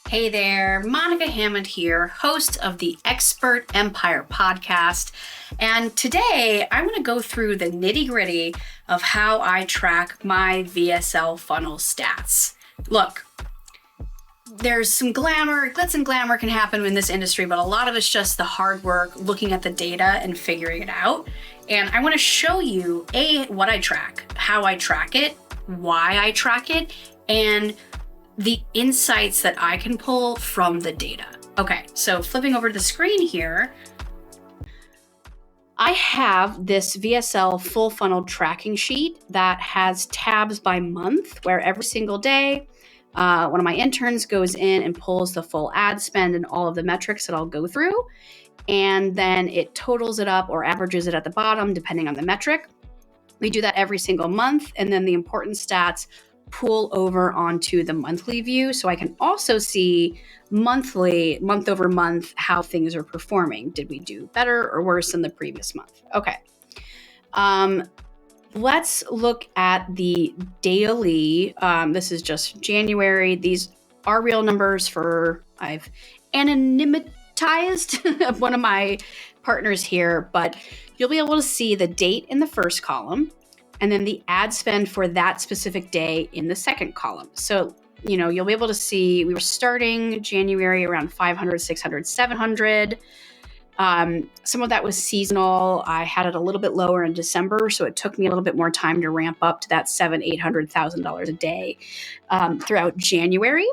Hey there, Monica Hammond here, host of the Expert Empire podcast. And today I'm going to go through the nitty gritty of how I track my VSL funnel stats. Look, there's some glamour, glitz and glamour can happen in this industry, but a lot of it's just the hard work, looking at the data and figuring it out. And I want to show you what I track, how I track it, why I track it, and the insights that I can pull from the data. Okay, so flipping over to the screen here, I have this VSL full funnel tracking sheet that has tabs by month, where every single day, one of my interns goes in and pulls the full ad spend and all of the metrics that I'll go through. And then it totals it up or averages it at the bottom, depending on the metric. We do that every single month. And then the important stats pull over onto the monthly view. So I can also see month over month, how things are performing. Did we do better or worse than the previous month? Okay. Let's look at the daily. This is just January. These are real numbers I've anonymatized one of my partners here, but you'll be able to see the date in the first column and then the ad spend for that specific day in the second column. So, you'll be able to see we were starting January around 500, 600, 700. Some of that was seasonal. I had it a little bit lower in December, so it took me a little bit more time to ramp up to that $700,000-$800,000 a day throughout January.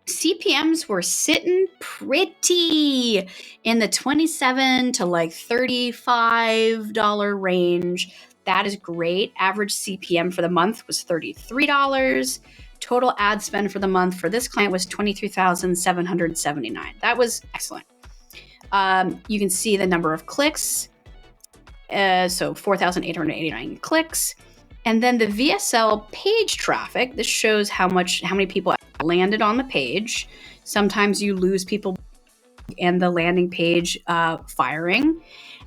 CPMs were sitting pretty in the $27 to $35 range. That is great. Average CPM for the month was $33. Total ad spend for the month for this client was $23,779. That was excellent. You can see the number of clicks. So 4,889 clicks. And then the VSL page traffic. This shows how many people landed on the page. Sometimes you lose people and the landing page firing.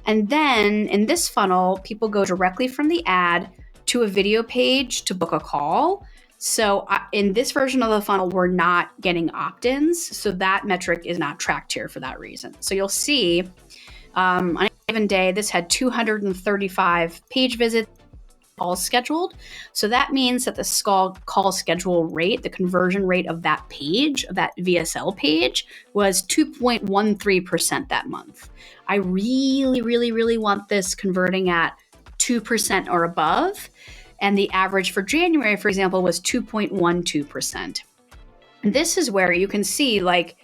And then in this funnel, people go directly from the ad to a video page to book a call. So in this version of the funnel, we're not getting opt-ins. So that metric is not tracked here for that reason. So you'll see on a given day, this had 235 page visits, all scheduled. So that means that the call schedule rate, the conversion rate of that page, of that VSL page, was 2.13% that month. I really, really, really want this converting at 2% or above. And the average for January, for example, was 2.12%. This is where you can see, I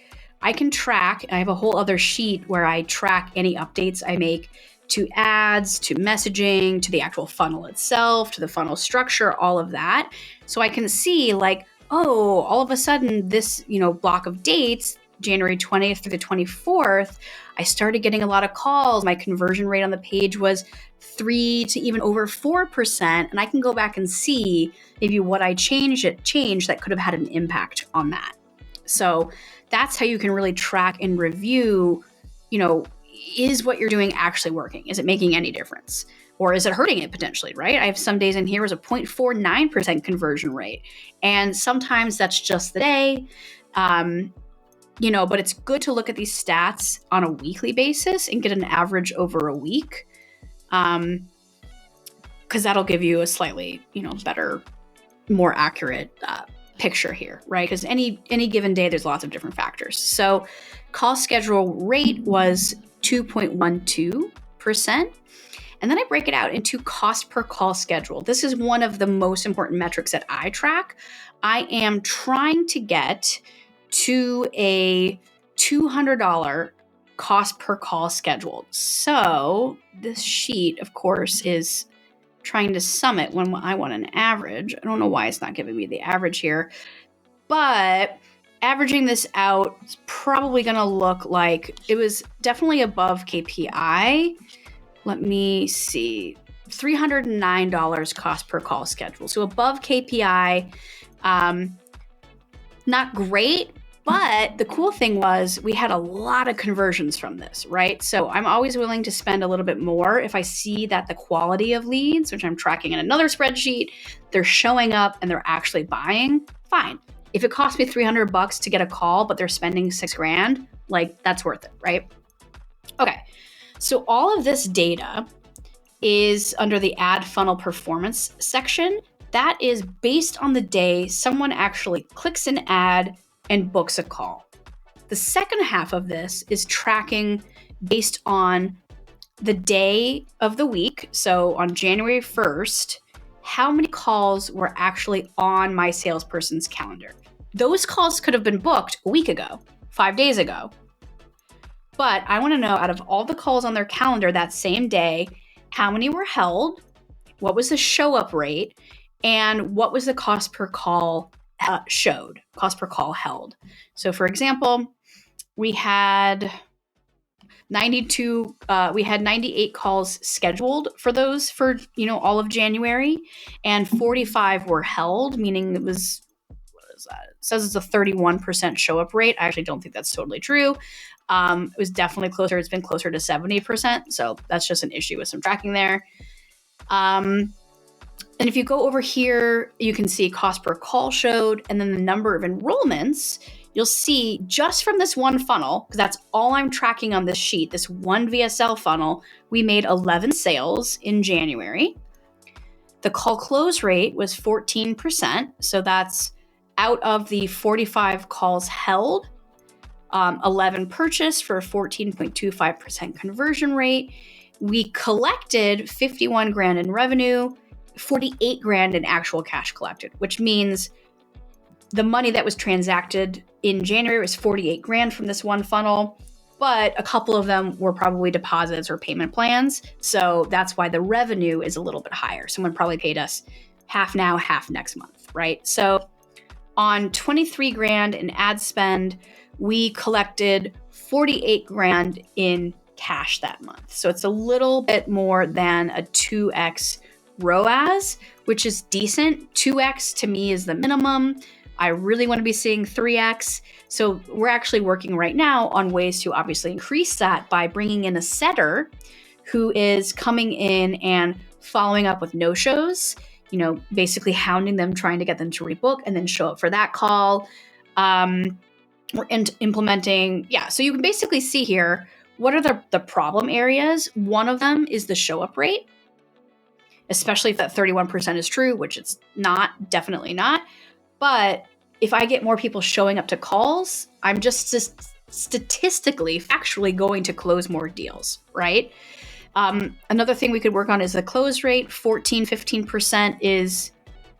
can track, I have a whole other sheet where I track any updates I make to ads, to messaging, to the actual funnel itself, to the funnel structure, all of that. So I can see all of a sudden this, block of dates, January 20th through the 24th, I started getting a lot of calls. My conversion rate on the page was 3 to even over 4%. And I can go back and see maybe what I changed that could have had an impact on that. So that's how you can really track and review, is what you're doing actually working? Is it making any difference? Or is it hurting it potentially, right? I have some days in here was a 0.49% conversion rate. And sometimes that's just the day. But it's good to look at these stats on a weekly basis and get an average over a week. Because that'll give you a slightly, better, more accurate picture here, right? Because any given day, there's lots of different factors. So call schedule rate was 2.12%. And then I break it out into cost per call schedule. This is one of the most important metrics that I track. I am trying to get to a $200 cost per call scheduled. So this sheet, of course, is trying to sum it when I want an average. I don't know why it's not giving me the average here, but averaging this out is probably going to look like it was definitely above KPI. Let me see. $309 cost per call schedule. So above KPI, not great, but the cool thing was we had a lot of conversions from this, right? So I'm always willing to spend a little bit more if I see that the quality of leads, which I'm tracking in another spreadsheet, they're showing up and they're actually buying, fine. if it costs me $300 to get a call, but they're spending $6,000, like that's worth it, right? Okay. So all of this data is under the ad funnel performance section. That is based on the day someone actually clicks an ad and books a call. The second half of this is tracking based on the day of the week. So on January 1st, how many calls were actually on my salesperson's calendar? Those calls could have been booked a week ago, 5 days ago. But I want to know, out of all the calls on their calendar that same day, how many were held, what was the show up rate, and what was the cost per call cost per call held. So for example, we had 98 calls scheduled for those for, all of January, and 45 were held, meaning it was, what is that? It says it's a 31% show up rate. I actually don't think that's totally true. It was definitely closer. It's been closer to 70%. So that's just an issue with some tracking there. And if you go over here, you can see cost per call showed, and then the number of enrollments. You'll see just from this one funnel, because that's all I'm tracking on this sheet, this one VSL funnel, we made 11 sales in January. The call close rate was 14%. So that's out of the 45 calls held, 11 purchased for a 14.25% conversion rate. We collected $51,000 in revenue, $48,000 in actual cash collected, which means the money that was transacted in January was $48,000 from this one funnel, but a couple of them were probably deposits or payment plans. So that's why the revenue is a little bit higher. Someone probably paid us half now, half next month, right? So on $23,000 in ad spend, we collected $48,000 in cash that month. So it's a little bit more than a 2x ROAS, which is decent. 2x to me is the minimum. I really want to be seeing 3x. So we're actually working right now on ways to obviously increase that by bringing in a setter who is coming in and following up with no-shows, basically hounding them, trying to get them to rebook and then show up for that call. We're implementing, so you can basically see here, what are the problem areas? One of them is the show up rate, especially if that 31% is true, which it's not, definitely not. But if I get more people showing up to calls, I'm just statistically, factually going to close more deals, right? Another thing we could work on is the close rate. 15% is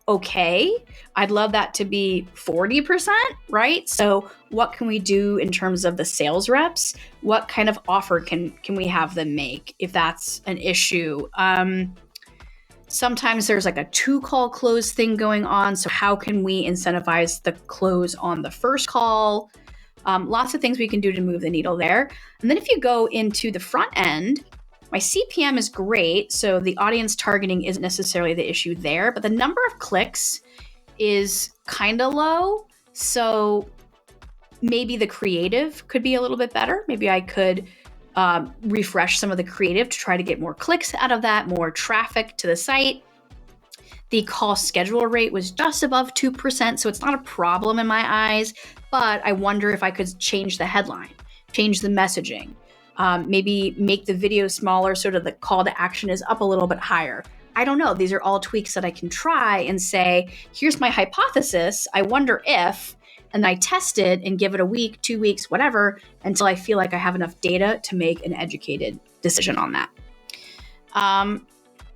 okay. I'd love that to be 40%, right? So what can we do in terms of the sales reps? What kind of offer can we have them make if that's an issue? Sometimes there's like a 2-call close thing going on. So how can we incentivize the close on the first call? Lots of things we can do to move the needle there. And then if you go into the front end, my CPM is great. So the audience targeting isn't necessarily the issue there, but the number of clicks is kind of low. So maybe the creative could be a little bit better. Maybe I could refresh some of the creative to try to get more clicks out of that, more traffic to the site. The call schedule rate was just above 2%, so it's not a problem in my eyes, but I wonder if I could change the headline, change the messaging, maybe make the video smaller so that the call to action is up a little bit higher. I don't know. These are all tweaks that I can try and say, here's my hypothesis. I wonder if, and I test it and give it a week, 2 weeks, whatever, until I feel like I have enough data to make an educated decision on that.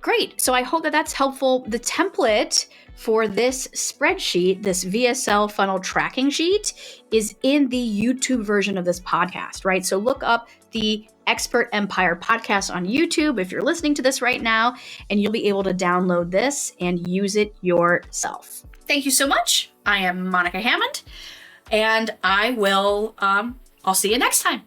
Great. So I hope that that's helpful. The template for this spreadsheet, this VSL funnel tracking sheet, is in the YouTube version of this podcast, right? So look up the Expert Empire podcast on YouTube if you're listening to this right now, and you'll be able to download this and use it yourself. Thank you so much. I am Monica Hammond, and I'll see you next time.